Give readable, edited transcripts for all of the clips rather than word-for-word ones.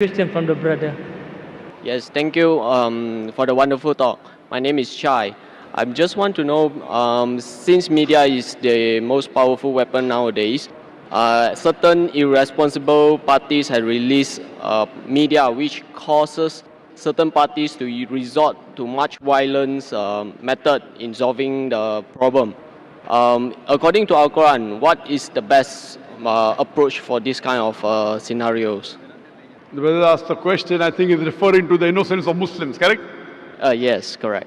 Question from the brother. Yes, thank you for the wonderful talk. My name is Chai. I just want to know, since media is the most powerful weapon nowadays, certain irresponsible parties have released media which causes certain parties to resort to much violence method in solving the problem. According to Al Quran, what is the best approach for this kind of scenarios? The brother asked the question, I think is referring to the innocence of Muslims, correct? Yes, correct.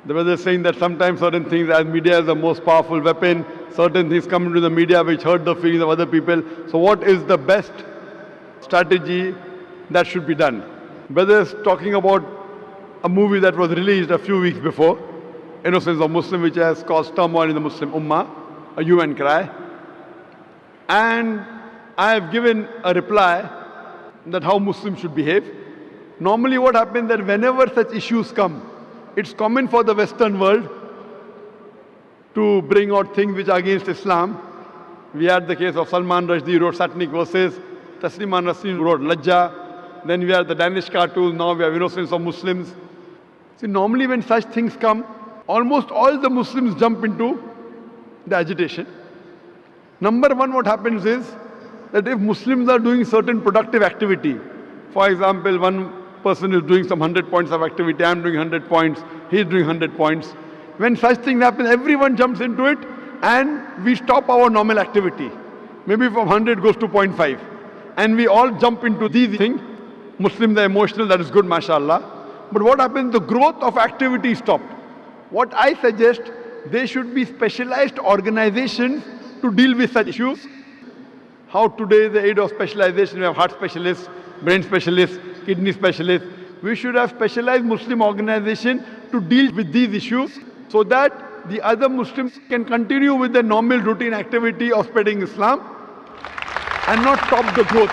The brother is saying that sometimes certain things, as media is the most powerful weapon, certain things come into the media which hurt the feelings of other people. So what is the best strategy that should be done? Brother is talking about a movie that was released a few weeks before, Innocence of Muslim, which has caused turmoil in the Muslim Ummah, a hue and cry. And I have given a reply that how Muslims should behave. Normally what happens that whenever such issues come, it's common for the Western world to bring out things which are against Islam. We had the case of Salman Rushdie wrote satanic verses, Tasliman Nasreen wrote Lajja, then we had the Danish cartoons, now we have Innocence of Muslims. See, normally when such things come, almost all the Muslims jump into the agitation. Number one, what happens is that if Muslims are doing certain productive activity, for example, one person is doing some 100 points of activity, I'm doing 100 points, he's doing 100 points. When such things happen, everyone jumps into it and we stop our normal activity. Maybe from 100 goes to 0.5. And we all jump into these things. Muslims are emotional, that is good, mashallah. But what happens, the growth of activity stopped. What I suggest, there should be specialized organizations to deal with such issues. How today, the aid of specialization, we have heart specialists, brain specialists, kidney specialists. We should have specialized Muslim organization to deal with these issues so that the other Muslims can continue with their normal routine activity of spreading Islam and not stop the growth.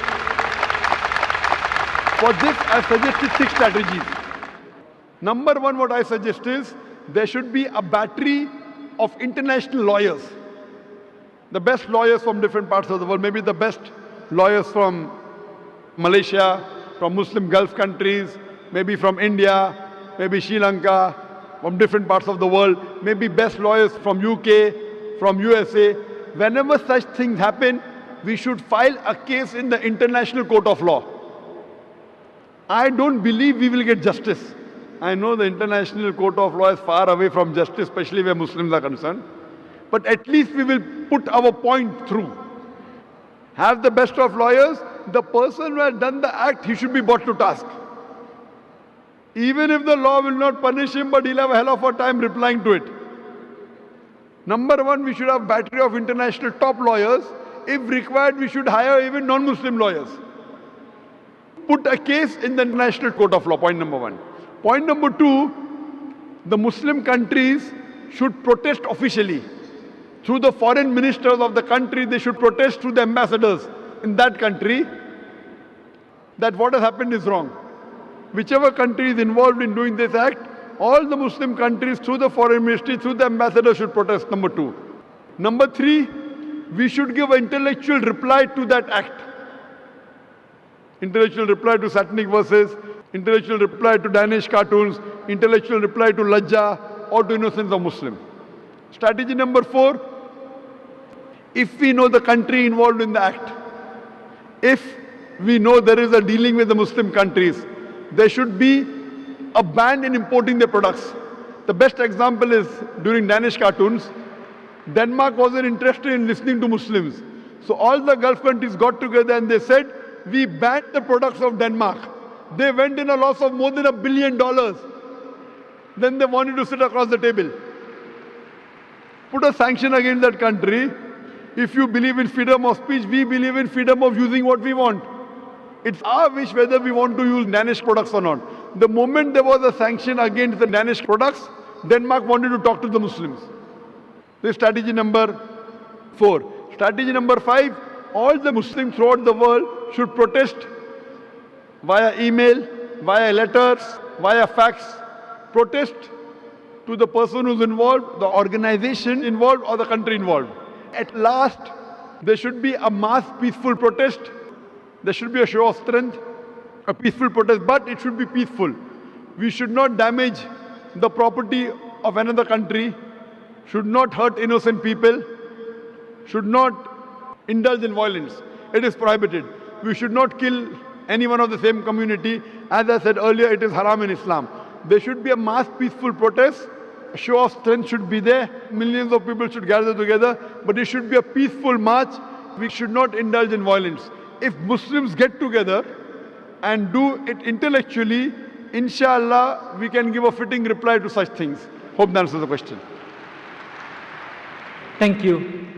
For this, I suggested 6 strategies. Number one, what I suggest is there should be a battery of international lawyers. The best lawyers from different parts of the world, maybe the best lawyers from Malaysia, from Muslim Gulf countries, maybe from India, maybe Sri Lanka, from different parts of the world, maybe best lawyers from UK, from USA. Whenever such things happen, we should file a case in the International Court of Law. I don't believe we will get justice. I know the International Court of Law is far away from justice, especially where Muslims are concerned. But at least we will put our point through. Have the best of lawyers. The person who has done the act, he should be brought to task. Even if the law will not punish him, but he'll have a hell of a time replying to it. Number one, we should have battery of international top lawyers. If required, we should hire even non-Muslim lawyers. Put a case in the International Court of Law, point number one. Point number two, the Muslim countries should protest officially. Through the foreign ministers of the country, they should protest through the ambassadors in that country that what has happened is wrong. Whichever country is involved in doing this act, all the Muslim countries through the foreign ministry, through the ambassador should protest, number two. Number three, we should give an intellectual reply to that act. Intellectual reply to satanic verses, intellectual reply to Danish cartoons, intellectual reply to Lajja or to Innocence of Muslim. Strategy number 4, if we know the country involved in the act, if we know there is a dealing with the Muslim countries, there should be a ban in importing their products. The best example is during Danish cartoons, Denmark wasn't interested in listening to Muslims. So all the Gulf countries got together and they said, we banned the products of Denmark. They went in a loss of more than $1 billion. Then they wanted to sit across the table. Put a sanction against that country. If you believe in freedom of speech, we believe in freedom of using what we want. It's our wish whether we want to use Danish products or not. The moment there was a sanction against the Danish products, Denmark wanted to talk to the Muslims. This is strategy number 4. Strategy number 5, all the Muslims throughout the world should protest via email, via letters, via fax. Protest to the person who's involved, the organization involved or the country involved. At last, there should be a mass peaceful protest. There should be a show of strength. a peaceful protest, but it should be peaceful. We should not damage the property of another country, should not hurt innocent people, should not indulge in violence. It is prohibited. We should not kill anyone of the same community. As I said earlier, it is haram in Islam. There should be a mass peaceful protest. A show of strength should be there. Millions of people should gather together, but it should be a peaceful march. We should not indulge in violence. If Muslims get together and do it intellectually, inshallah, we can give a fitting reply to such things. Hope that answers the question. Thank you.